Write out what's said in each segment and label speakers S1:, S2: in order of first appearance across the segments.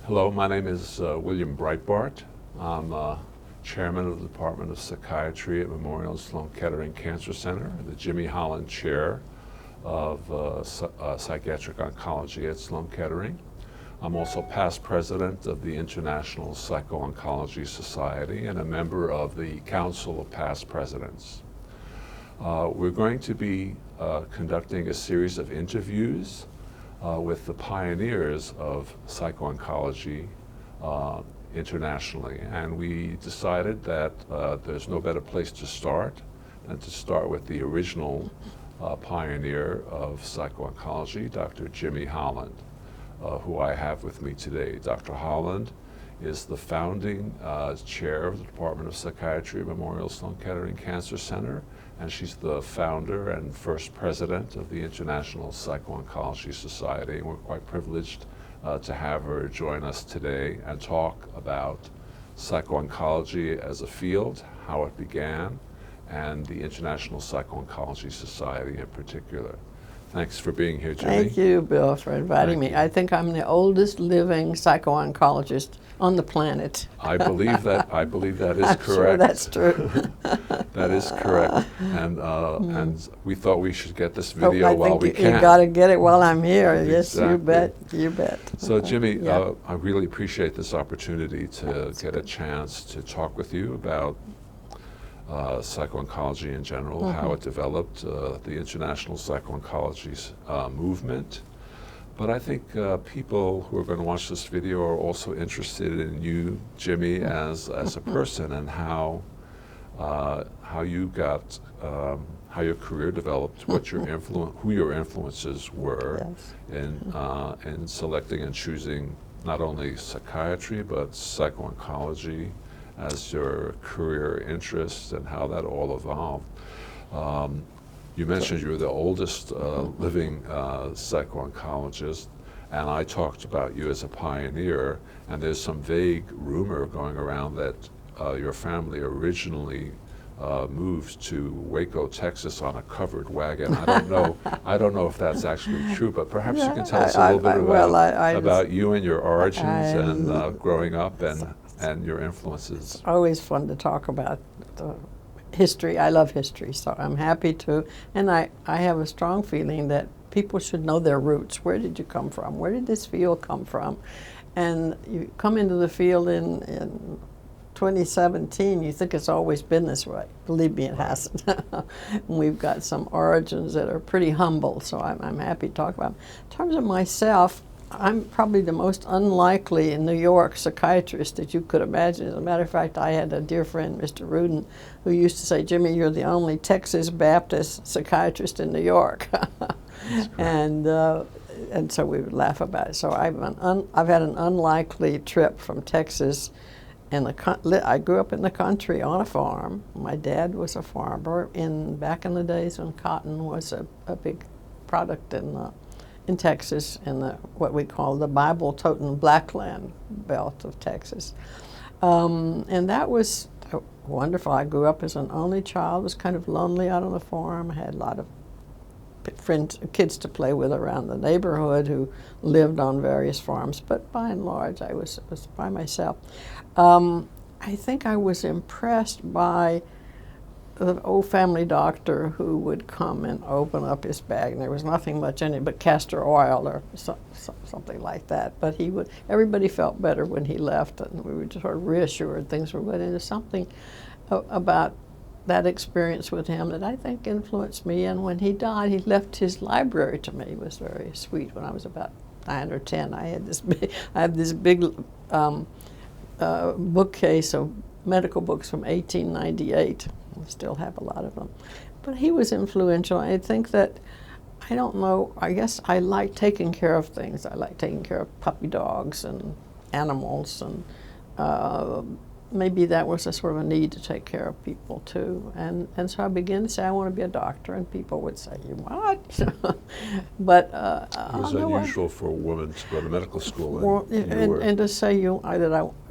S1: Hello, my name is William Breitbart. I'm chairman of the Department of Psychiatry at Memorial Sloan Kettering Cancer Center, the Jimmie Holland Chair of Psychiatric Oncology at Sloan Kettering. I'm also past president of the International Psycho-Oncology Society and a member of the Council of Past Presidents. We're going to be conducting a series of interviews with the pioneers of psycho-oncology internationally, and we decided that there's no better place to start than to start with the original pioneer of psycho-oncology, Dr. Jimmie Holland, who I have with me today. Dr. Holland is the founding chair of the Department of Psychiatry at Memorial Sloan Kettering Cancer Center, and she's the founder and first president of the International Psycho-Oncology Society. And we're quite privileged to have her join us today and talk about psycho-oncology as a field, how it began, and the International Psycho-Oncology Society in particular. Thanks for being here, Jimmie.
S2: Thank you, Bill, for inviting me. I think I'm the oldest living psycho-oncologist on the planet.
S1: I believe that is
S2: I'm
S1: correct.
S2: Sure that's true.
S1: That is correct. And we thought we should get this video while we can.
S2: You got to get it while I'm here.
S1: Exactly.
S2: Yes, you bet. You bet.
S1: So, Jimmie,
S2: Yeah.
S1: I really appreciate this opportunity to get a chance to talk with you about psycho-oncology in general, how it developed, the international psycho-oncology movement. But I think people who are going to watch this video are also interested in you, Jimmie, as a person, and how you got, how your career developed, what your who your influences were in selecting and choosing not only psychiatry but psycho-oncology as your career interest, and how that all evolved. You mentioned you were the oldest living psycho-oncologist, and I talked about you as a pioneer, and there's some vague rumor going around that your family originally moved to Waco, Texas on a covered wagon. I don't know if that's actually true, but perhaps you can tell us a little bit about you and your origins and growing up and your influences.
S2: It's always fun to talk about history. I love history, so I'm happy to. And I have a strong feeling that people should know their roots. Where did you come from? Where did this field come from? And you come into the field in 2017, you think it's always been this way. Believe me, it hasn't. We've got some origins that are pretty humble, so I'm happy to talk about them. In terms of myself, I'm probably the most unlikely in New York psychiatrist that you could imagine. As a matter of fact, I had a dear friend, Mr. Rudin, who used to say, "Jimmie, you're the only Texas Baptist psychiatrist in New York." And so we would laugh about it. So I've had an unlikely trip from Texas. And I grew up in the country on a farm. My dad was a farmer back in the days when cotton was a big product in Texas, in what we call the Bible-toting blackland belt of Texas. And that was wonderful. I grew up as an only child, was kind of lonely out on the farm. I had a lot of kids to play with around the neighborhood who lived on various farms, but by and large I was by myself. I think I was impressed by the old family doctor who would come and open up his bag, and there was nothing much in it but castor oil or something like that. But everybody felt better when he left, and we were just sort of reassured things were good. And there's something about that experience with him that I think influenced me. And when he died, he left his library to me. It was very sweet. When I was about 9 or 10, I had this big bookcase of medical books from 1898. We still have a lot of them. But he was influential. I think that, I don't know, I guess I like taking care of things. I like taking care of puppy dogs and animals, and maybe that was a sort of a need to take care of people too. And so I began to say, I want to be a doctor, and people would say, "You what?" But
S1: it was unusual for a woman to go to medical school.
S2: And to say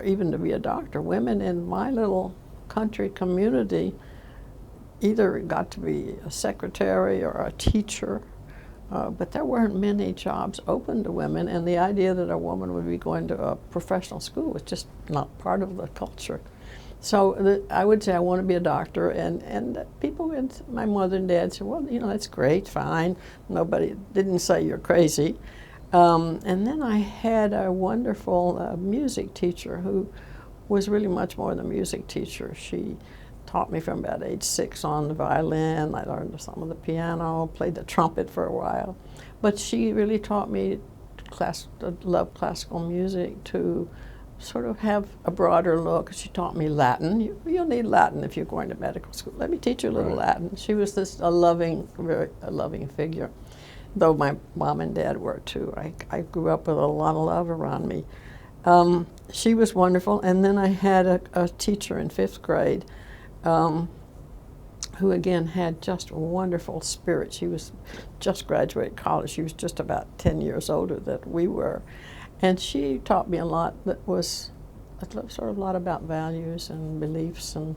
S2: even to be a doctor. Women in my little country community either got to be a secretary or a teacher but there weren't many jobs open to women, and the idea that a woman would be going to a professional school was just not part of the culture. So I would say I want to be a doctor, and people, my mother and dad said, well, you know, that's great, fine. Nobody didn't say you're crazy. And then I had a wonderful music teacher who was really much more than a music teacher. She taught me from about age 6 on the violin. I learned some of the piano, played the trumpet for a while. But she really taught me to love classical music, to sort of have a broader look. She taught me Latin. You'll need Latin if you're going to medical school. Let me teach you a little Latin. She was a loving figure, though my mom and dad were too. I grew up with a lot of love around me. She was wonderful, and then I had a teacher in 5th grade who again had just a wonderful spirit. She was just graduated college. She was just about 10 years older than we were. And she taught me a lot that was sort of a lot about values and beliefs and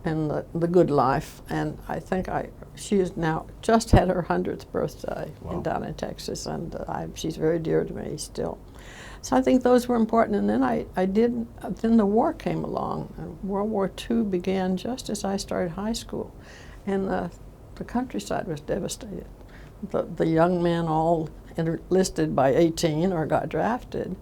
S2: the good life. And I think she has now just had her 100th birthday down in Texas, and she's very dear to me still. So I think those were important. And then then the war came along. And World War II began just as I started high school, and the countryside was devastated. The young men all enlisted by 18 or got drafted.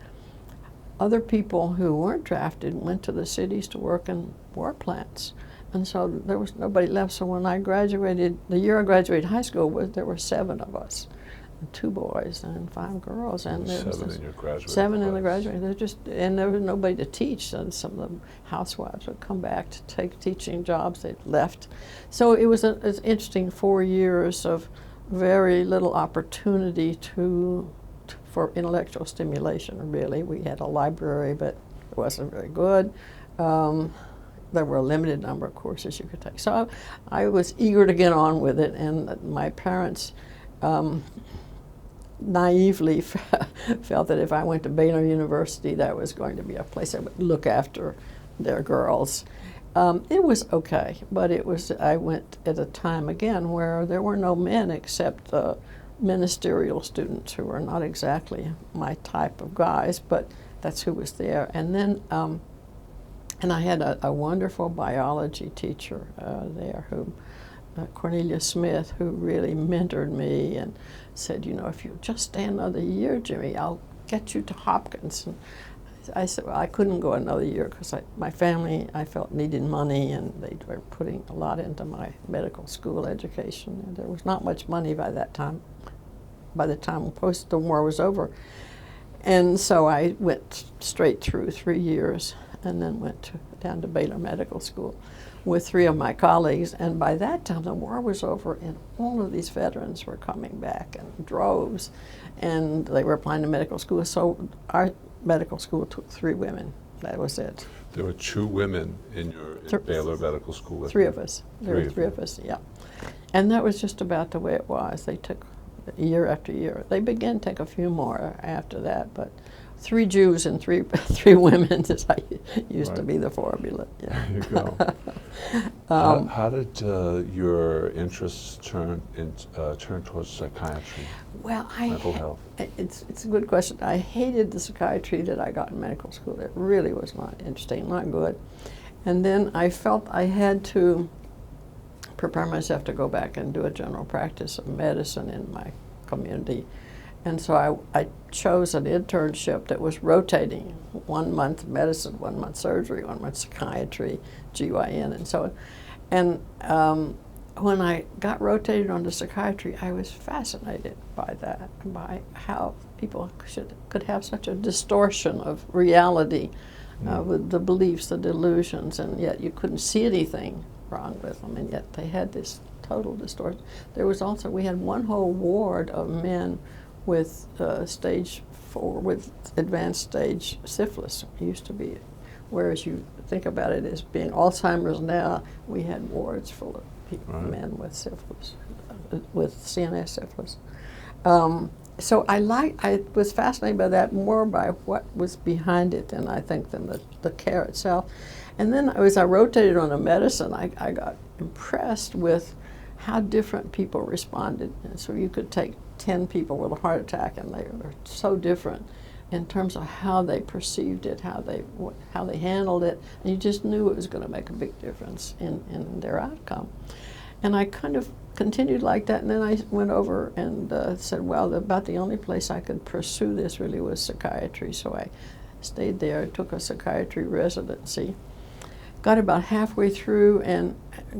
S2: Other people who weren't drafted went to the cities to work in war plants. And so there was nobody left. So when I graduated, the year I graduated high school, there were 7 of us, 2 boys and 5 girls. And there was
S1: 7 in your graduate
S2: 7 in the
S1: class.
S2: graduate. And there was nobody to teach. And some of the housewives would come back to take teaching jobs. They'd left. So it was an interesting 4 years of very little opportunity for intellectual stimulation, really. We had a library, but it wasn't very good. There were a limited number of courses you could take. So I was eager to get on with it, and my parents naively felt that if I went to Baylor University, that was going to be a place that would look after their girls. It was okay, but I went at a time again where there were no men except ministerial students who were not exactly my type of guys, but that's who was there. And then, and I had a wonderful biology teacher there, Cornelia Smith, who really mentored me and said, you know, if you just stay another year, Jimmie, I'll get you to Hopkins. And I said, well, I couldn't go another year because my family, I felt, needed money, and they were putting a lot into my medical school education. And there was not much money by that time, by the time the war was over. And so I went straight through 3 years and then went down to Baylor Medical School with 3 of my colleagues. And by that time, the war was over, and all of these veterans were coming back in droves, and they were applying to medical school. So our medical school took 3 women. That was it.
S1: There were 2 women in your Baylor Medical School with
S2: 3
S1: you?
S2: of us. There were 3 of us, yeah. And that was just about the way it was. They took year after year. They began to take a few more after that, but 3 Jews and 3 women used to be the formula. Yeah.
S1: There you go. How did your interests turn towards psychiatry?
S2: Well,
S1: mental health?
S2: It's a good question. I hated the psychiatry that I got in medical school. It really was not interesting, not good. And then I felt I had to prepare myself to go back and do a general practice of medicine in my community. And so I chose an internship that was rotating, 1 month medicine, 1 month surgery, 1 month psychiatry, GYN, and so on. And when I got rotated onto psychiatry, I was fascinated by that, by how people could have such a distortion of reality with the beliefs, the delusions, and yet you couldn't see anything wrong with them, and yet they had this total distortion. There was also, we had one whole ward of men with stage 4, with advanced stage syphilis. It used to be, whereas you think about it as being Alzheimer's now, we had wards full of men with syphilis, with CNS syphilis. So I was fascinated by that, more by what was behind it than I think than the care itself. And then as I rotated on the medicine, I got impressed with how different people responded. And so you could take 10 people with a heart attack, and they were so different in terms of how they perceived it, how they handled it, and you just knew it was going to make a big difference in their outcome. And I kind of continued like that, and then I went over and said, well, about the only place I could pursue this really was psychiatry, so I stayed there, took a psychiatry residency, got about halfway through, and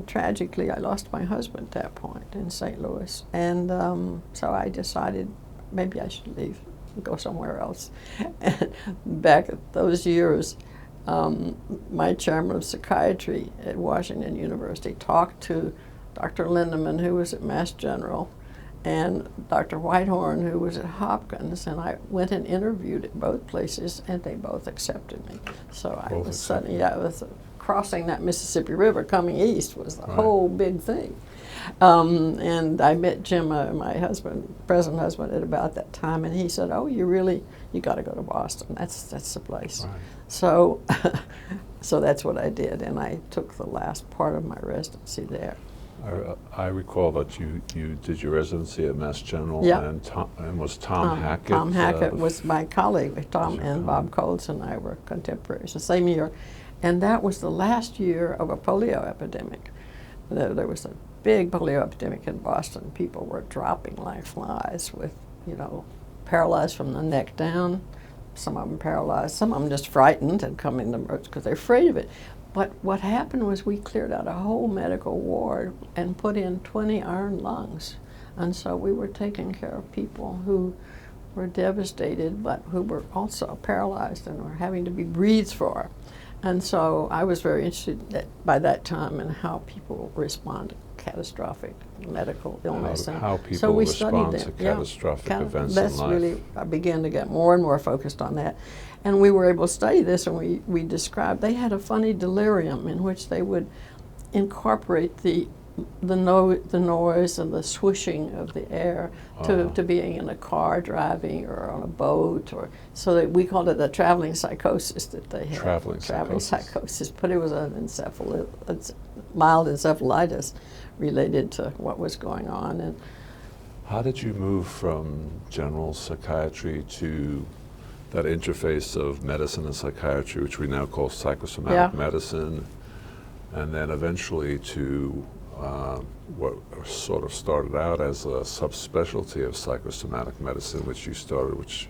S2: tragically I lost my husband at that point in St. Louis, and so I decided maybe I should leave and go somewhere else. And back at those years, my chairman of psychiatry at Washington University talked to Dr. Lindemann, who was at Mass General, and Dr. Whitehorn, who was at Hopkins, and I went and interviewed at both places, and they both accepted me. So I was suddenly, it was crossing that Mississippi River coming east was the whole big thing. And I met Jim, my husband, present husband, at about that time, and he said, "Oh, you got to go to Boston. That's the place." Right. So, so that's what I did, and I took the last part of my residency there.
S1: I recall that you did your residency at Mass General,
S2: yeah.
S1: and was Tom Hackett.
S2: Tom Hackett was my colleague. Tom and Bob Coates and I were contemporaries the same year, and that was the last year of a polio epidemic. There was a big polio epidemic in Boston. People were dropping like flies with, paralyzed from the neck down. Some of them paralyzed, some of them just frightened and coming to emergency because they're afraid of it. But what happened was we cleared out a whole medical ward and put in 20 iron lungs. And so we were taking care of people who were devastated, but who were also paralyzed and were having to be breathed for. And so I was very interested by that time in how people respond to catastrophic medical illness.
S1: How people
S2: so we
S1: respond
S2: studied
S1: to catastrophic events
S2: that's
S1: in life.
S2: really, I began to get more and more focused on that. And we were able to study this, and we described, they had a funny delirium in which they would incorporate the noise and the swishing of the air to being in a car driving or on a boat, or so that we called it a traveling psychosis that they had.
S1: Traveling
S2: psychosis, but it was an mild encephalitis related to what was going on. And
S1: how did you move from general psychiatry to that interface of medicine and psychiatry, which we now call psychosomatic medicine, and then eventually to what sort of started out as a subspecialty of psychosomatic medicine, which you started, which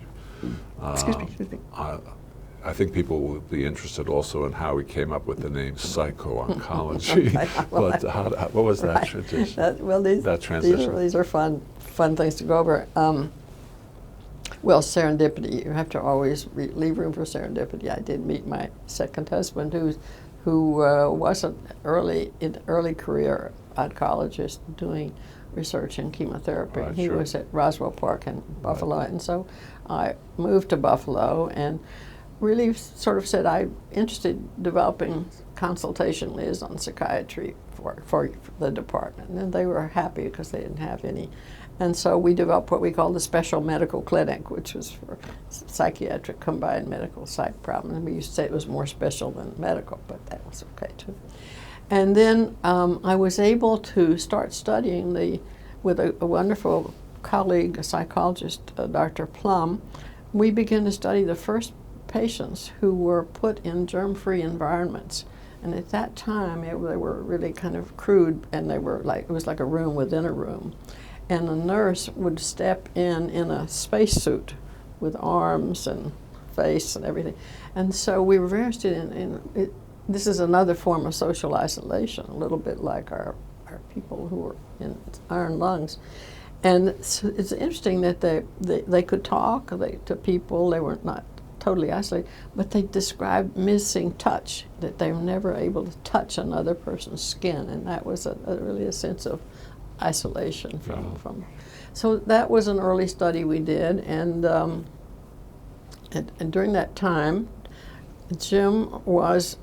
S2: excuse me.
S1: I think people will be interested also in how we came up with the name Psycho-oncology. But what was that tradition? That transition.
S2: These are fun things to go over. Well, serendipity. You have to always leave room for serendipity. I did meet my second husband, who was an early career oncologist doing research in chemotherapy.
S1: Right,
S2: he was at Roswell Park in Buffalo, and so I moved to Buffalo and really sort of said I'm interested in developing consultation liaison psychiatry for the department, and they were happy because they didn't have any. And so we developed what we called the special medical clinic, which was for psychiatric combined medical psych problems. We used to say it was more special than medical, but that was okay too. And then I was able to start studying with a wonderful colleague, a psychologist, Dr. Plum. We began to study the first patients who were put in germ-free environments. And at that time, they were really kind of crude, and it was like a room within a room. And the nurse would step in a spacesuit with arms and face and everything. And so we were very interested in it. This is another form of social isolation, a little bit like our people who were in iron lungs. And it's interesting that they could talk to people. They were not totally isolated, but they described missing touch, that they were never able to touch another person's skin, and that was really a sense of isolation from. So that was an early study we did, and during that time, Jim was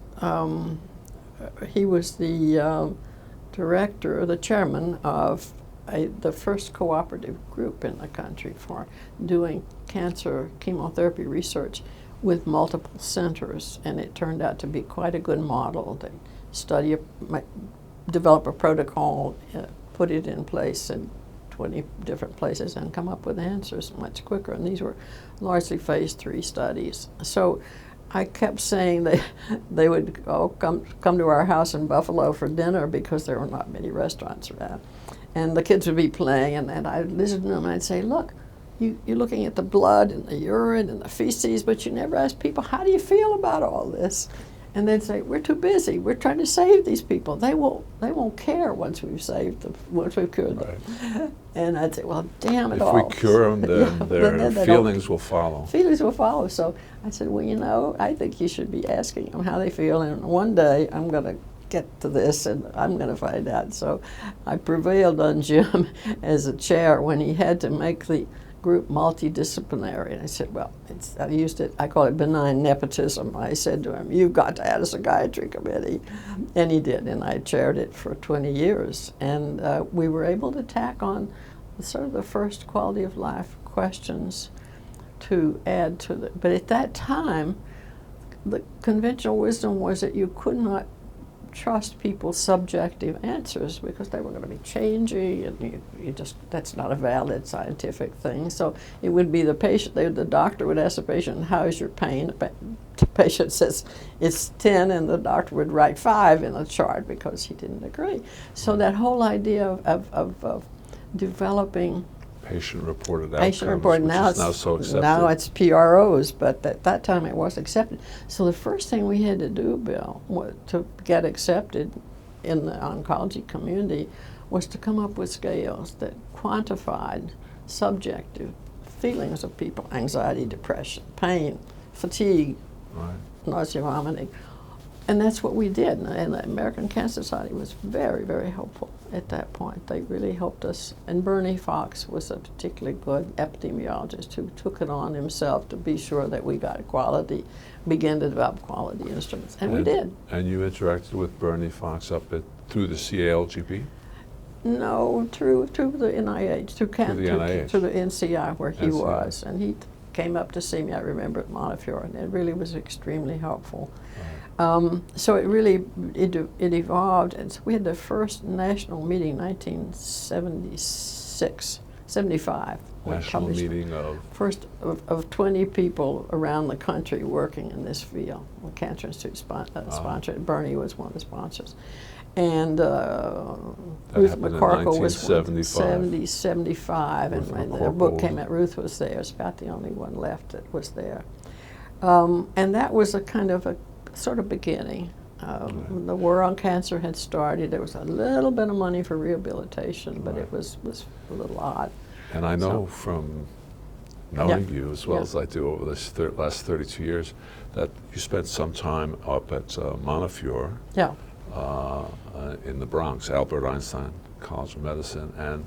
S2: he was the director, the chairman of the first cooperative group in the country for doing cancer chemotherapy research with multiple centers, and it turned out to be quite a good model. They develop a protocol put it in place in 20 different places and come up with answers much quicker. And these were largely phase 3 studies. So I kept saying they would come to our house in Buffalo for dinner because there were not many restaurants around. And the kids would be playing, and I'd listen to them, and I'd say, look, you're looking at the blood and the urine and the feces, but you never ask people, how do you feel about all this? And they'd say, we're too busy. We're trying to save these people. They won't care once we've saved them, once we've cured them.
S1: Right.
S2: And I'd say, well, damn it all.
S1: If we cure them, then their feelings will follow.
S2: Feelings will follow. So I said, well, I think you should be asking them how they feel. And one day I'm going to get to this, and I'm going to find out. So I prevailed on Jim as a chair when he had to make the group multidisciplinary. And I said, well, I call it benign nepotism. I said to him, you've got to add a psychiatry committee. And he did, and I chaired it for 20 years. And we were able to tack on sort of the first quality of life questions to add to the, but at that time, the conventional wisdom was that you could not trust people's subjective answers because they were going to be changing, and you just, that's not a valid scientific thing. So it would be the patient, the doctor would ask the patient, how is your pain? The patient says it's 10, and the doctor would write 5 in the chart because he didn't agree. So that whole idea of developing
S1: patient-reported
S2: patient
S1: outcomes,
S2: reported.
S1: which
S2: Now
S1: is now so accepted.
S2: Now it's PROs, but at that time it was accepted. So the first thing we had to do, Bill, to get accepted in the oncology community was to come up with scales that quantified subjective feelings of people: anxiety, depression, pain, fatigue,
S1: Right.
S2: nausea, vomiting. And that's what we did. And the American Cancer Society was very, very helpful at that point. They really helped us. And Bernie Fox was a particularly good epidemiologist who took it on himself to be sure that we got quality, began to develop quality instruments. And we did.
S1: And you interacted with Bernie Fox through the CALGP?
S2: No, through the NIH, through the NCI where he
S1: NCI.
S2: was. And he came up to see me, I remember, at Montefiore, and it really was extremely helpful. So it really, it evolved, and so we had the first national meeting, 1975.
S1: National meeting of?
S2: First of 20 people around the country working in this field. The Cancer Institute sponsored. Bernie was one of the sponsors. And Ruth McCorkle was 75, and their book came out. Ruth was there. It's about the only one left that was there. And that was a kind of a sort of beginning. The war on cancer had started. There was a little bit of money for rehabilitation, but it was a little odd.
S1: And I know from knowing you as well as I do over this last 32 years that you spent some time up at Montefiore in the Bronx, Albert Einstein College of Medicine, and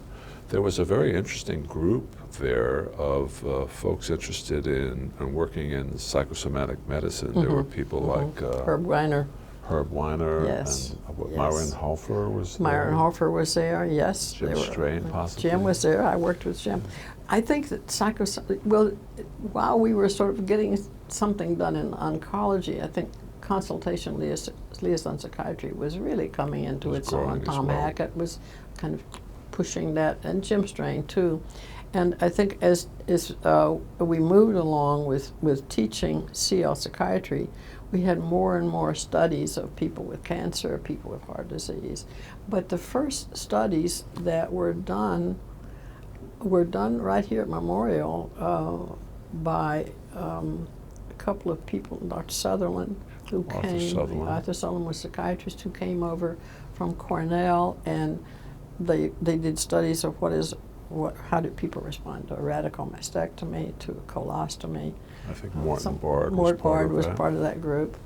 S1: there was a very interesting group there of folks interested in working in psychosomatic medicine. There were people like
S2: Herb Weiner.
S1: Yes. And Myron Hofer was there.
S2: Myron Hofer was there, yes.
S1: Jim Strain, possibly.
S2: Jim was there. I worked with Jim. I think that while we were sort of getting something done in oncology, I think consultation liaison psychiatry was really coming into its own. Tom Hackett was kind of pushing that, and Jim Strain too. And I think as we moved along with teaching CL psychiatry, we had more and more studies of people with cancer, people with heart disease. But the first studies that were done right here at Memorial by a couple of people, Dr. Sutherland, who came. Arthur Sutherland was a psychiatrist who came over from Cornell, and they did studies of how do people respond to a radical mastectomy, to a colostomy.
S1: I think Morton Bard
S2: was part of that group.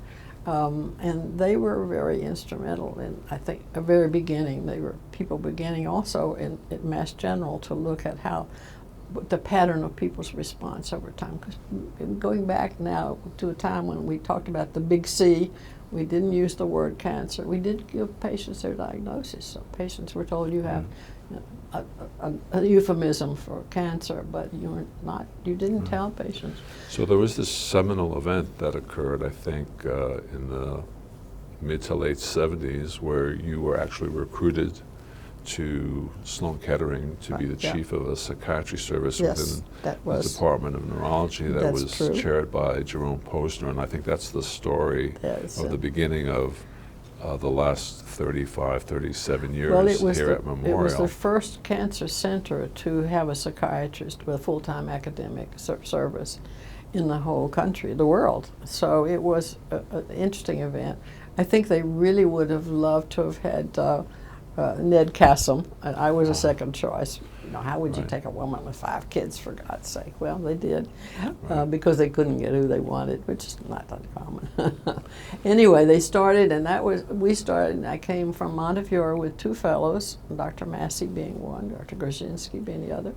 S2: And they were very instrumental in, I think, a very beginning. They were people beginning also at Mass General to look at the pattern of people's response over time. Because going back now to a time when we talked about the big C, we didn't use the word cancer. We did give patients their diagnosis. So patients were told you have a euphemism for cancer, but you didn't tell patients.
S1: So there was this seminal event that occurred, I think, in the mid to late 70s, where you were actually recruited to Sloan Kettering to be the
S2: Right, yeah.
S1: chief of a psychiatry service
S2: Yes,
S1: within
S2: that
S1: the
S2: was.
S1: Department of Neurology that
S2: That's
S1: was
S2: true.
S1: chaired by Jerome Posner, and I think that's the story
S2: Yes,
S1: of the beginning of the last 35, 37 years
S2: well, it was
S1: here
S2: the,
S1: at
S2: it was
S1: Memorial.
S2: the first cancer center to have a psychiatrist with full-time academic service in the whole country, the world. So it was an interesting event. I think they really would have loved to have had Ned Cassom, and I was a second choice. You know, how would you
S1: Right.
S2: take a woman with 5 kids, for God's sake? Well, they did,
S1: Right.
S2: because they couldn't get who they wanted, which is not uncommon. Anyway, they started, and we started, and I came from Montefiore with 2 fellows, Dr. Massey being one, Dr. Grzinski being the other.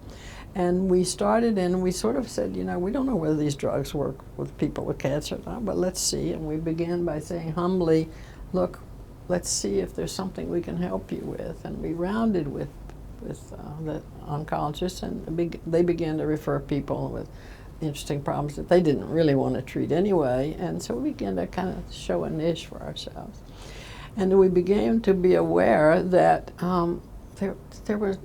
S2: And we started, and we sort of said, you know, we don't know whether these drugs work with people with cancer or not, but let's see. And we began by saying humbly, look, let's see if there's something we can help you with. And we rounded with the oncologists, and they began to refer people with interesting problems that they didn't really want to treat anyway. And so we began to kind of show a niche for ourselves. And we began to be aware that there were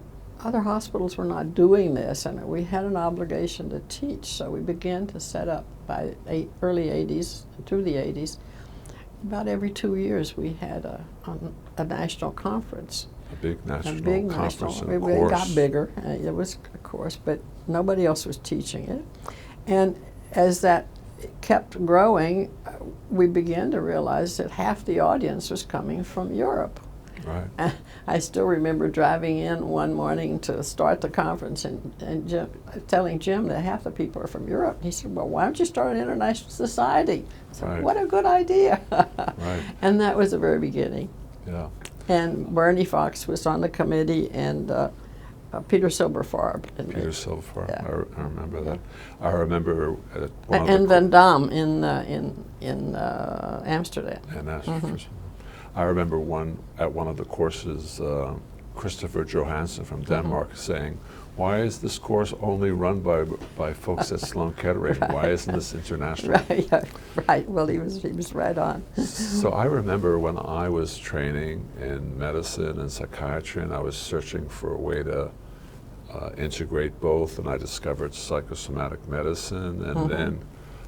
S2: other hospitals were not doing this, and we had an obligation to teach. So we began to set up by early 80s through the 80s. About every 2 years we had a national conference.
S1: A big national
S2: A big
S1: conference
S2: national.
S1: and a
S2: It
S1: course.
S2: got bigger. It was a course, but nobody else was teaching it. And as that kept growing, we began to realize that half the audience was coming from Europe.
S1: Right.
S2: I still remember driving in one morning to start the conference and telling Jim that half the people are from Europe. And he said, well, why don't you start an international society? I said,
S1: Right.
S2: what a good idea.
S1: Right.
S2: And that was the very beginning.
S1: Yeah.
S2: And Bernie Fox was on the committee, and Peter Silberfarb.
S1: Peter Silverfarb.
S2: Yeah.
S1: I remember that. I remember at one of
S2: And
S1: the
S2: Van Damme in Amsterdam.
S1: and that's I remember at one of the courses, Christopher Johansson from Denmark saying, "Why is this course only run by folks at Sloan Kettering?
S2: Right.
S1: Why isn't this international?"
S2: Right, yeah, right. Well, he was right on.
S1: So I remember when I was training in medicine and psychiatry, and I was searching for a way to integrate both, and I discovered psychosomatic medicine, and then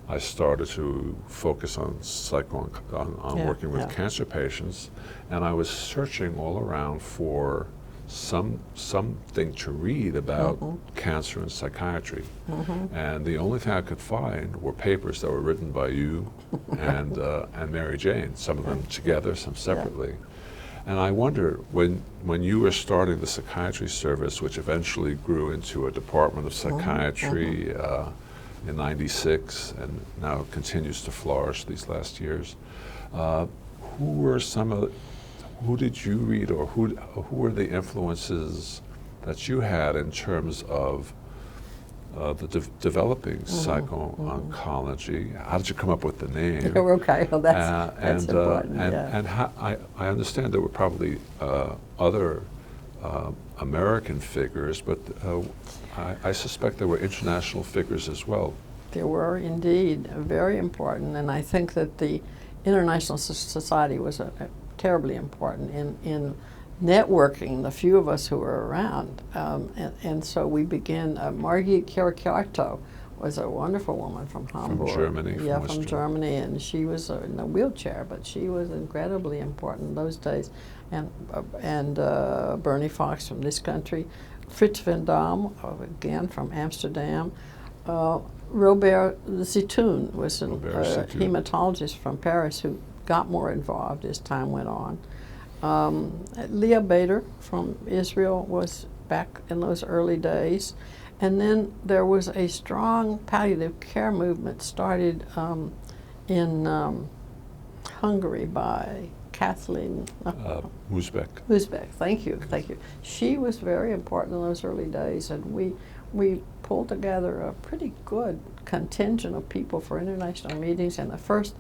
S1: I started to focus on
S2: Yeah,
S1: working with
S2: yeah.
S1: cancer patients, and I was searching all around for something to read about cancer and psychiatry, and the only thing I could find were papers that were written by you and Mary Jane, some of them together, some separately. And I wonder, when you were starting the psychiatry service, which eventually grew into a department of psychiatry in '96 and now continues to flourish these last years, who did you read, or who were the influences that you had in terms of developing psycho-oncology? How did you come up with the name?
S2: Okay, well, that's important. Yeah.
S1: And I understand there were probably other American figures, but I suspect there were international figures as well.
S2: There were indeed, very important, and I think that the International Society was terribly important in networking the few of us who were around. And so we began, Margit Chiarchiarto was a wonderful woman from Hamburg.
S1: From Germany.
S2: Yeah, from Germany, and she was in a wheelchair, but she was incredibly important in those days. And Bernie Fox from this country, Fritz Van Damme, again from Amsterdam. Robert Zitoun was a hematologist from Paris who got more involved as time went on. Leah Bader from Israel was back in those early days. And then there was a strong palliative care movement started in Hungary by Kathleen
S1: Uzbek.
S2: Uzbek, thank you. She was very important in those early days, and we pulled together a pretty good contingent of people for international meetings, and the first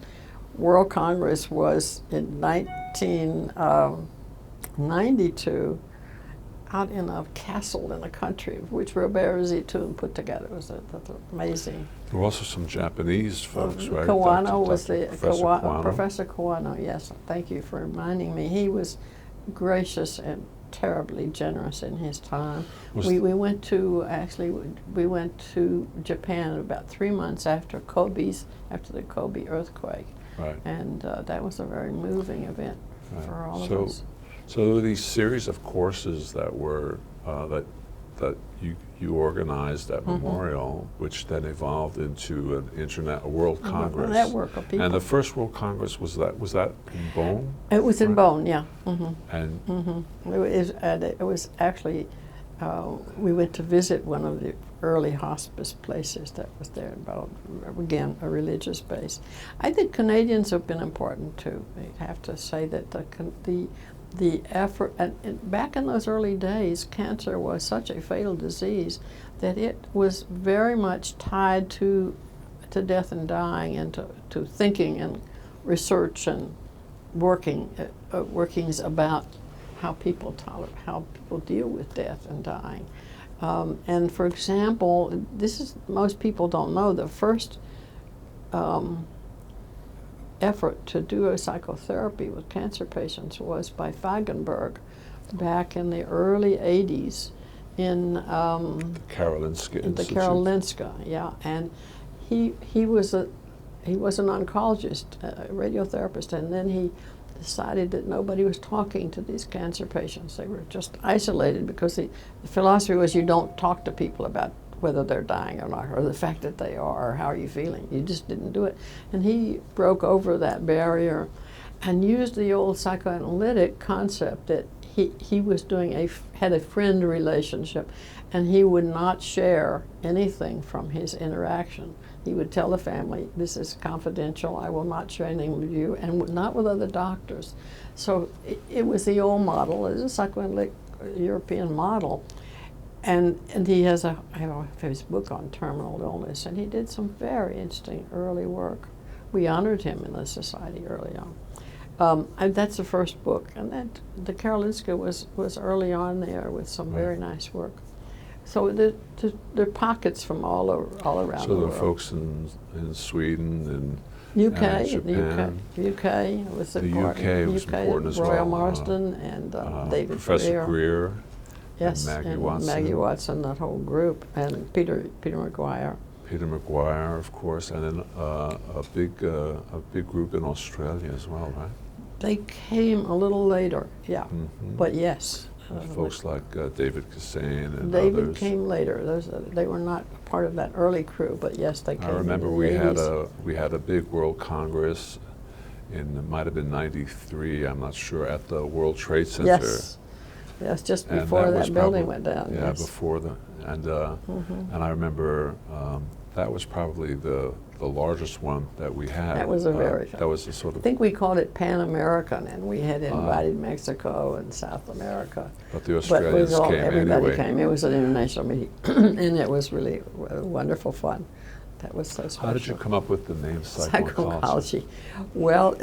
S2: World Congress was in 1992 out in a castle in the country, which Robert Zitoun put together. It was amazing.
S1: There were also some Japanese folks, right?
S2: Kawano was
S1: Professor Kawano.
S2: Professor Kawano, yes. Thank you for reminding me. He was gracious and terribly generous in his time.
S1: Was
S2: We went to, actually, we went to Japan about 3 months after the Kobe earthquake.
S1: Right.
S2: And that was a very moving event for all of us.
S1: So there were these series of courses that were that you organized at Memorial, which then evolved into a World Congress.
S2: A network of people.
S1: And the first World Congress was that in Bonn?
S2: It was in Bonn, yeah.
S1: And
S2: It was actually, we went to visit one of the early hospice places that was there in Bonn. Again, a religious base. I think Canadians have been important too. I have to say that the effort, and back in those early days, cancer was such a fatal disease that it was very much tied to death and dying, and to thinking and research and workings about how people deal with death and dying. And for example, most people don't know, the first effort to do a psychotherapy with cancer patients was by Feigenberg back in the early 80s in
S1: the Karolinska Institute.
S2: the Karolinska, yeah. And he was an oncologist, a radiotherapist, and then he decided that nobody was talking to these cancer patients. They were just isolated because the philosophy was you don't talk to people about whether they're dying or not, or the fact that they are, or how are you feeling. You just didn't do it. And he broke over that barrier and used the old psychoanalytic concept that he was had a friend relationship, and he would not share anything from his interaction. He would tell the family, this is confidential, I will not share anything with you, and not with other doctors. So it was the old model, it was a psychoanalytic European model. And he has I have his book on terminal illness, and he did some very interesting early work. We honored him in the society early on. And that's the first book. And then the Karolinska was early on there with some very nice work. So there are pockets from all around the world.
S1: So there are folks in Sweden
S2: UK,
S1: and Japan.
S2: the UK was important.
S1: UK was important as well.
S2: Royal Marsden and David
S1: Professor Greer.
S2: Yes,
S1: and
S2: Maggie Watson, that whole group, and Peter McGuire.
S1: Peter McGuire, of course, and then a big group in Australia as well, right?
S2: They came a little later, yeah, but yes.
S1: Folks like David Kassane and
S2: David
S1: others.
S2: came later. They were not part of that early crew, but yes, they came.
S1: I remember
S2: in
S1: we
S2: the 80s.
S1: had a big World Congress it might have been '93, I'm not sure, at the World Trade Center.
S2: Yes, just
S1: And
S2: before
S1: was
S2: that building
S1: probably-
S2: went down.
S1: Yeah,
S2: yes.
S1: before and I remember that was probably the largest one that we had.
S2: That was
S1: that was a sort
S2: I
S1: of.
S2: think we called it Pan American, and we had invited Mexico and South America.
S1: But the Australians came
S2: everybody
S1: anyway.
S2: came. It was an international meeting, and it was really wonderful fun. That was so special.
S1: How did you come up with the name Psycho-oncology?
S2: Psycho-oncology. Well,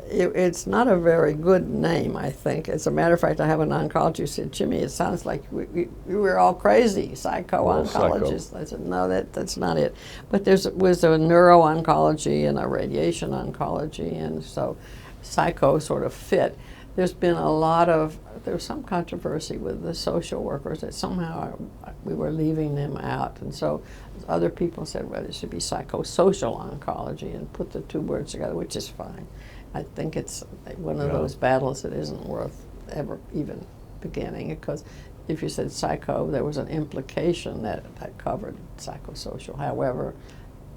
S2: it's not a very good name, I think. As a matter of fact, I have an oncologist who said, Jimmie, it sounds like we were all crazy, psycho-oncologists. I said, no, that's not it. But there was a neuro-oncology and a radiation oncology, and so psycho sort of fit. There's been there was some controversy with the social workers that somehow we were leaving them out. And so other people said, well, it should be psychosocial oncology, and put the two words together, which is fine. I think it's one of those battles that isn't worth ever even beginning, because if you said psycho, there was an implication that covered psychosocial. However,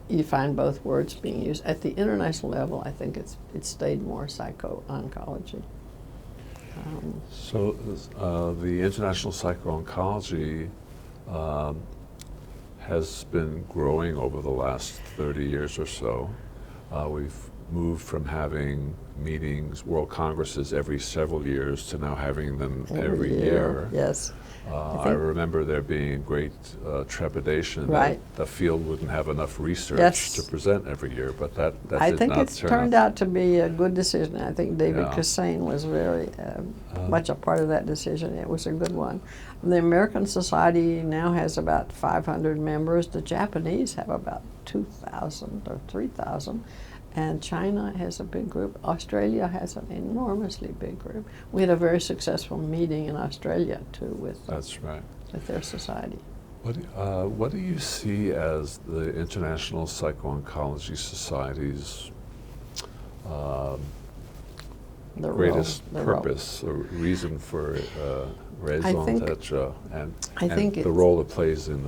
S2: you find both words being used. At the international level, I think it stayed more psycho-oncology.
S1: So the International Psycho-Oncology has been growing over the last 30 years or so. We've moved from having meetings, World Congresses every several years, to now having them every year.
S2: Yes.
S1: I remember there being great trepidation that the field wouldn't have enough research to present every year, but that did not turn out.
S2: I think it's turned out to be a good decision. I think David Kassane was very much a part of that decision. It was a good one. The American Society now has about 500 members. The Japanese have about 2,000 or 3,000. And China has a big group. Australia has an enormously big group. We had a very successful meeting in Australia too with
S1: That's right.
S2: with their society.
S1: What do you see as the International Psycho-Oncology Society's
S2: The
S1: greatest
S2: role- the role.
S1: purpose or reason for raison
S2: think-
S1: d'etre,
S2: I think
S1: the
S2: it's-
S1: role it plays in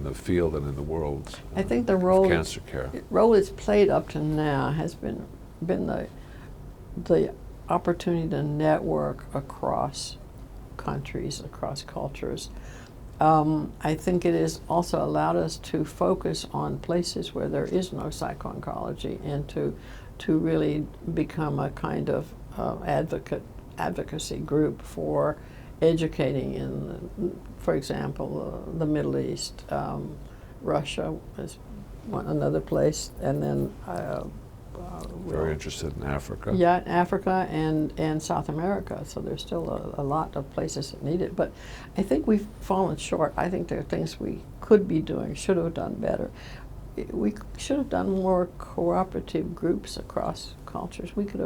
S1: the field and in the world
S2: I think the
S1: of
S2: role
S1: cancer care?
S2: role it's played up to now has been the opportunity to network across countries, across cultures. I think it has also allowed us to focus on places where there is no psycho-oncology and to really become a kind of advocacy group for educating in, for example, the Middle East. Russia is another place, and then
S1: Very interested in Africa.
S2: yeah, Africa and South America. So there's still a lot of places that need it. But I think we've fallen short. I think there are things we could be doing, should have done better. We should have done more cooperative groups across cultures. We could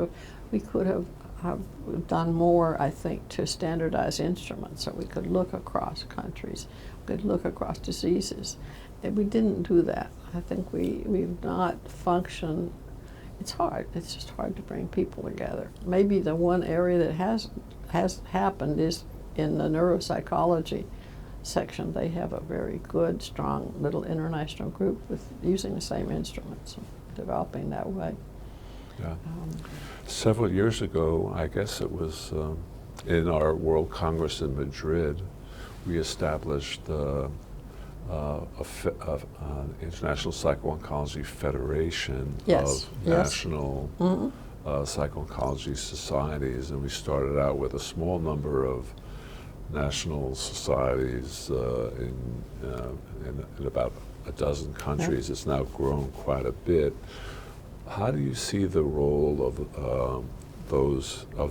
S2: have done more, I think, to standardize instruments so we could look across countries, we could look across diseases. And we didn't do that. I think we've not functioned. It's hard. It's just hard to bring people together. Maybe the one area that has happened is in the neuropsychology section. They have a very good, strong little international group with using the same instruments and developing that way.
S1: Yeah. Several years ago, I guess it was in our World Congress in Madrid, we established International Psycho-Oncology Federation
S2: Yes,
S1: of
S2: yes.
S1: national
S2: Mhm.
S1: psycho-oncology societies, and we started out with a small number of national societies in about a dozen countries. It's now grown quite a bit. How do you see the role of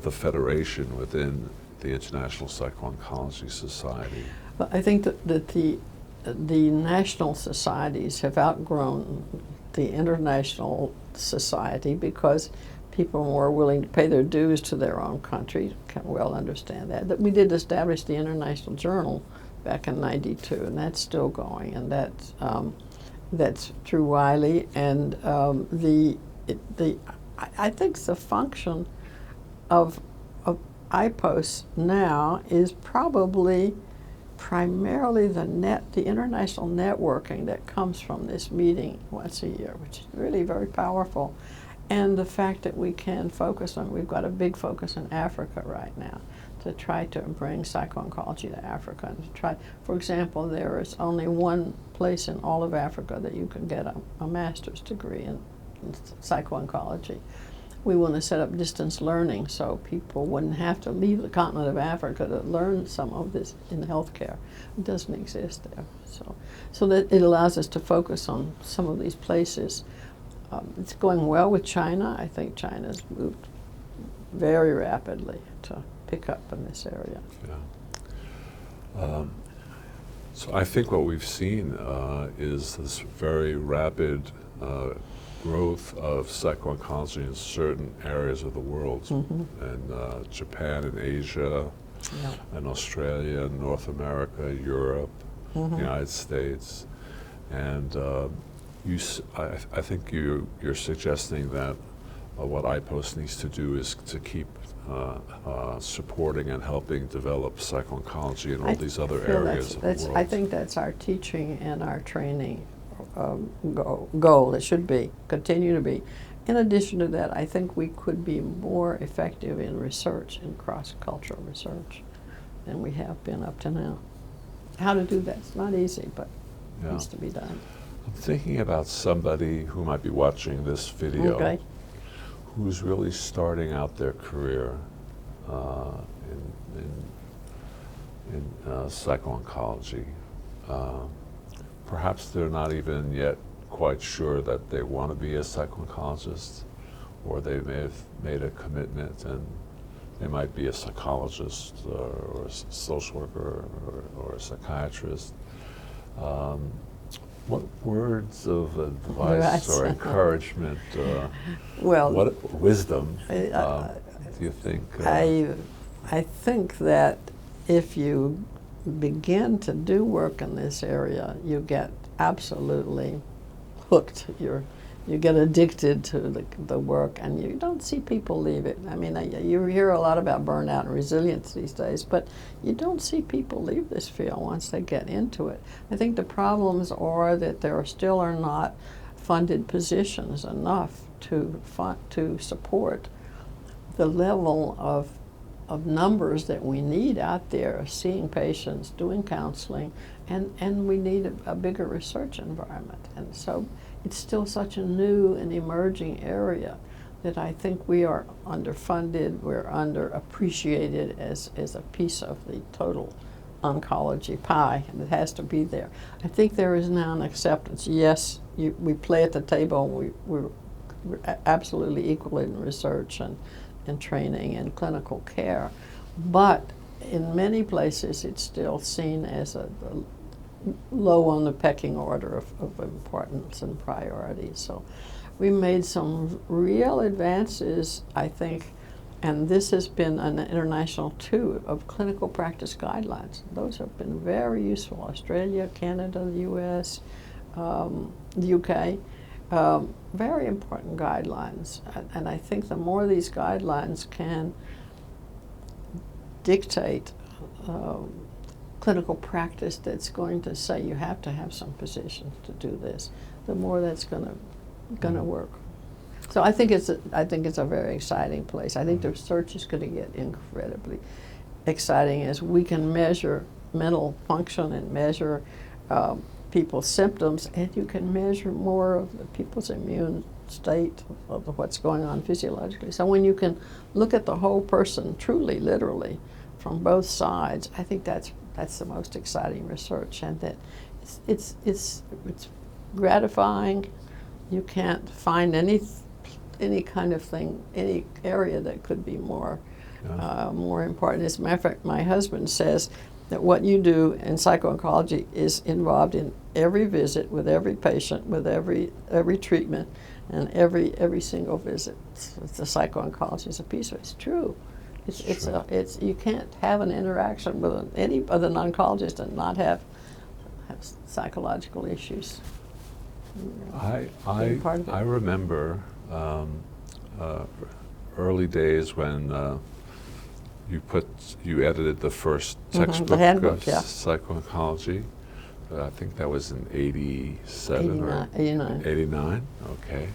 S1: the federation within the International Psycho-Oncology Society?
S2: Well, I think that the national societies have outgrown the international society because people are more willing to pay their dues to their own country. Can well understand that. That we did establish the International Journal back in '92, and that's still going, and that's through Wiley. And I think the function of IPOS now is probably primarily the international networking that comes from this meeting once a year, which is really very powerful. And the fact that we can focus on, we've got a big focus in Africa right now to try to bring psycho-oncology to Africa. And to try, for example, there is only one place in all of Africa that you can get a master's degree in psycho-oncology. We want to set up distance learning so people wouldn't have to leave the continent of Africa to learn some of this in healthcare. It doesn't exist there. So that it allows us to focus on some of these places. It's going well with China. I think China's moved very rapidly to pick up in this area.
S1: Yeah. So I think what we've seen is this very rapid growth of psycho-oncology in certain areas of the world, and Japan and Asia, and Australia, and North America, Europe, the United States, and I think you're suggesting that what IPOS needs to do is to keep supporting and helping develop psycho-oncology in all these other areas of the world.
S2: I think that's our teaching and our training goal. It should be, continue to be. In addition to that, I think we could be more effective in research, in cross-cultural research, than we have been up to now. How to do that? It's not easy, but it needs to be done.
S1: I'm thinking about somebody who might be watching this video, who's really starting out their career in psycho-oncology. Perhaps they're not even yet quite sure that they want to be a psycho-oncologist, or they may have made a commitment and they might be a psychologist or a social worker or a psychiatrist. What words of advice or encouragement,
S2: well,
S1: what wisdom do you think?
S2: I think that if you begin to do work in this area, you get absolutely hooked. You get addicted to the work, and you don't see people leave it. I mean, you hear a lot about burnout and resilience these days, but you don't see people leave this field once they get into it. I think the problems are that there still are not funded positions enough to support the level of numbers that we need out there, seeing patients, doing counseling, and we need a bigger research environment. And so it's still such a new and emerging area that I think we are underfunded, we're underappreciated as a piece of the total oncology pie, and it has to be there. I think there is now an acceptance. Yes, we play at the table, we're absolutely equal in research and training and clinical care, but in many places it's still seen as a low on the pecking order of importance and priority. So we made some real advances, I think, and this has been an international too, of clinical practice guidelines. Those have been very useful. Australia, Canada, the US, the UK. Very important guidelines, and I think the more these guidelines can dictate clinical practice that's going to say you have to have some physicians to do this, the more that's going to work. So I think it's a very exciting place. I think the research is going to get incredibly exciting as we can measure mental function and measure people's symptoms, and you can measure more of the people's immune state of what's going on physiologically. So when you can look at the whole person truly, literally, from both sides, I think that's the most exciting research, and that it's gratifying. You can't find any kind of thing, any area that could be more more important. As a matter of fact, my husband says that what you do in psycho-oncology is involved in every visit, with every patient, with every treatment, and every single visit. The psycho-oncology is a piece of it. It's true. It's you can't have an interaction with any other oncologist and not have psychological issues.
S1: I remember early days when you edited the first textbook
S2: the handbook,
S1: of psycho-oncology. I think that was in 87 or 89. Okay.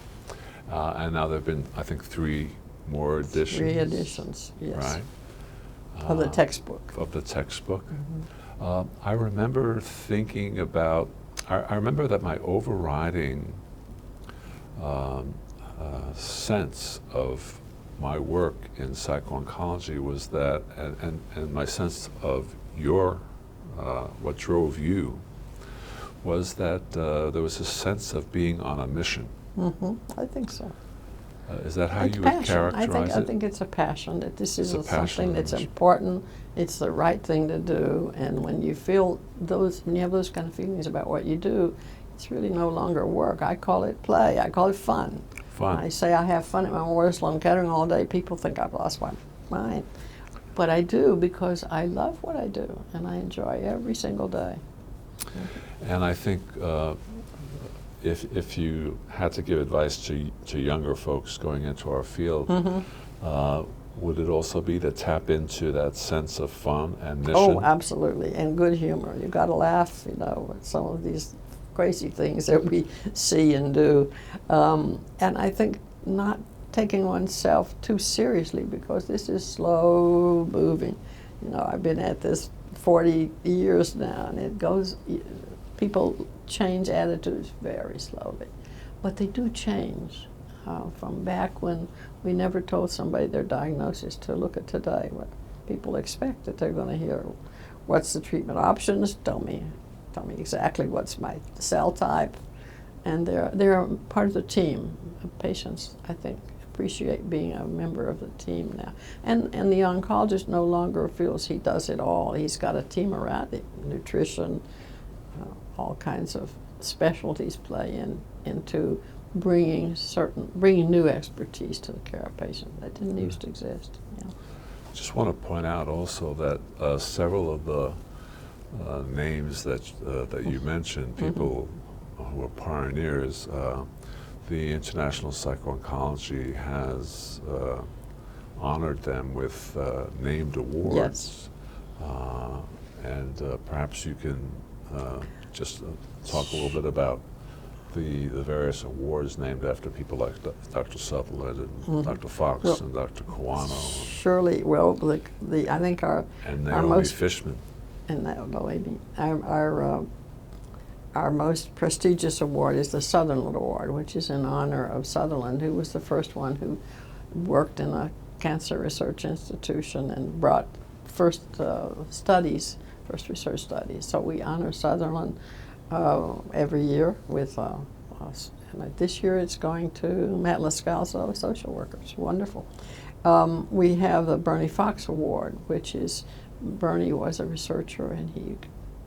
S1: And now there have been, I think, 3 more editions.
S2: 3 editions, yes.
S1: Right.
S2: Of the textbook.
S1: Of the textbook. I remember thinking about, I remember that my overriding sense of my work in psycho-oncology was that, and my sense of what drove you, was that there was a sense of being on a mission.
S2: I think so.
S1: Is that how
S2: It's
S1: you
S2: passion.
S1: would characterize it?
S2: I think it's a passion, that this is something that's
S1: mission.
S2: important, it's the right thing to do, and when you feel when you have those kind of feelings about what you do, it's really no longer work. I call it play, I call it fun.
S1: Fun.
S2: I say I have fun at Memorial Sloan Kettering all day, people think I've lost my mind. But I do, because I love what I do, and I enjoy every single day.
S1: And I think if you had to give advice to younger folks going into our field, would it also be to tap into that sense of fun and mission?
S2: Oh, absolutely, and good humor. You've got to laugh, at some of these crazy things that we see and do. And I think not taking oneself too seriously, because this is slow moving. I've been at this 40 years now, and it goes, people change attitudes very slowly, but they do change. From back when we never told somebody their diagnosis to look at today, what people expect that they're going to hear. What's the treatment options? Tell me exactly what's my cell type, and they're part of the team. Patients, I think, appreciate being a member of the team now, and the oncologist no longer feels he does it all. He's got a team around it, nutrition, all kinds of specialties play into bringing new expertise to the care of patients that didn't used to exist. Yeah.
S1: Just want to point out also that several of the names that you mentioned, people who are pioneers, the International Psycho-Oncology has honored them with named awards.
S2: Yes.
S1: And perhaps you can just talk a little bit about the various awards named after people like Dr. Sutherland and Dr. Fox and Dr. Kawano.
S2: Surely, well, I think our
S1: Naomi
S2: most
S1: Fishman.
S2: and that lady, our most prestigious award is the Sutherland Award, which is in honor of Sutherland, who was the first one who worked in a cancer research institution and brought first research studies. So we honor Sutherland every year with, this year it's going to Matt Lascalzo, social workers, wonderful. We have the Bernie Fox Award, which is, Bernie was a researcher and he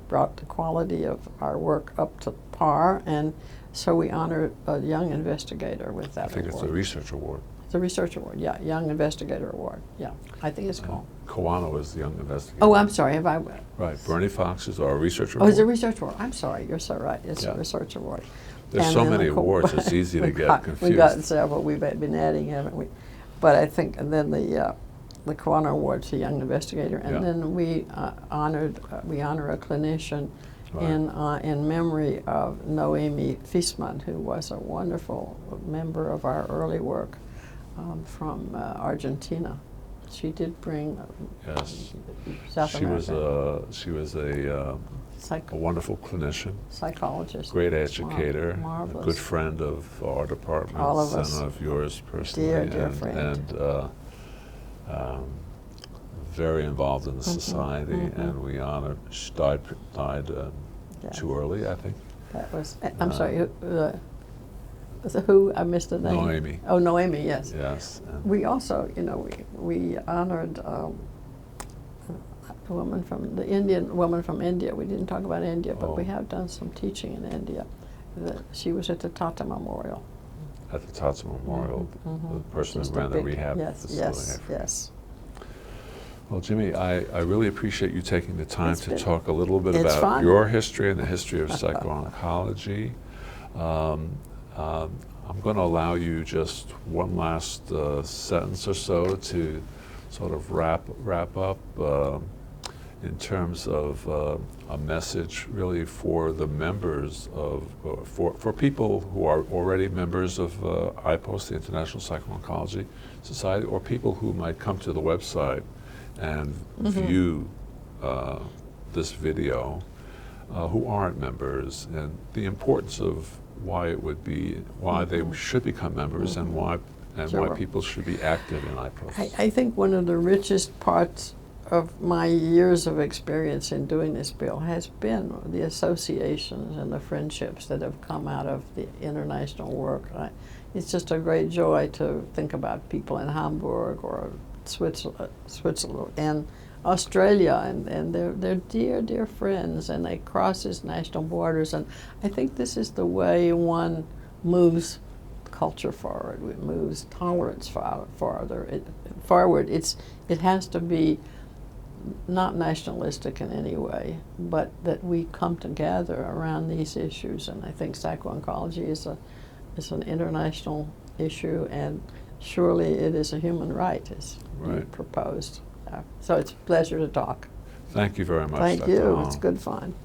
S2: brought the quality of our work up to par, and so we honor a young investigator with that award.
S1: I think it's a research award.
S2: It's a research award, yeah, Young Investigator Award, yeah, I think it's called.
S1: Kawano is the young investigator.
S2: Oh, I'm sorry, have I?
S1: Right, Bernie Fox is our research
S2: Oh,
S1: award.
S2: it's a research award, I'm sorry, you're so right, it's a research award.
S1: There's
S2: And
S1: so
S2: then
S1: many
S2: the
S1: awards, it's easy to get confused.
S2: We've gotten several, we've been adding, haven't we? But I think, and then the Kawano Award to Young Investigator, and then we honor a clinician in memory of Noemi Fiesman, who was a wonderful member of our early work from Argentina. She did bring South America.
S1: She was a wonderful clinician,
S2: psychologist,
S1: great educator,
S2: marvelous.
S1: A good friend of our department,
S2: all of us,
S1: and of yours personally,
S2: dear friend,
S1: and very involved in the society. And we honor. She died too early, I think.
S2: That was. I'm sorry. Who I missed the name?
S1: Noemi.
S2: Oh, Noemi. Yes.
S1: Yes.
S2: We also, we honored a woman from the Indian woman from India. We didn't talk about India, but we have done some teaching in India. She was at the Tata Memorial.
S1: At the Tata Memorial, the person who ran the rehab facility.
S2: Yes.
S1: Well, Jimmie, I really appreciate you taking the time to talk a little bit about
S2: fun.
S1: your history and the history of psycho-oncology. I'm going to allow you just one last sentence or so to sort of wrap up in terms of a message really for the members of, for people who are already members of IPOS, the International Psycho-Oncology Society, or people who might come to the website and view this video who aren't members, and the importance of why they should become members and why people should be active in IPOS.
S2: I think one of the richest parts of my years of experience in doing this bill has been the associations and the friendships that have come out of the international work. It's just a great joy to think about people in Hamburg or Switzerland and Australia, and they're dear friends, and they cross these national borders, and I think this is the way one moves culture forward. It moves tolerance forward. It has to be not nationalistic in any way, but that we come together around these issues, and I think psycho-oncology is an international issue, and surely it is a human right, as you proposed. So it's a pleasure to talk.
S1: Thank you very much,
S2: Thank
S1: Dr.
S2: you.
S1: Holland.
S2: It's good fun.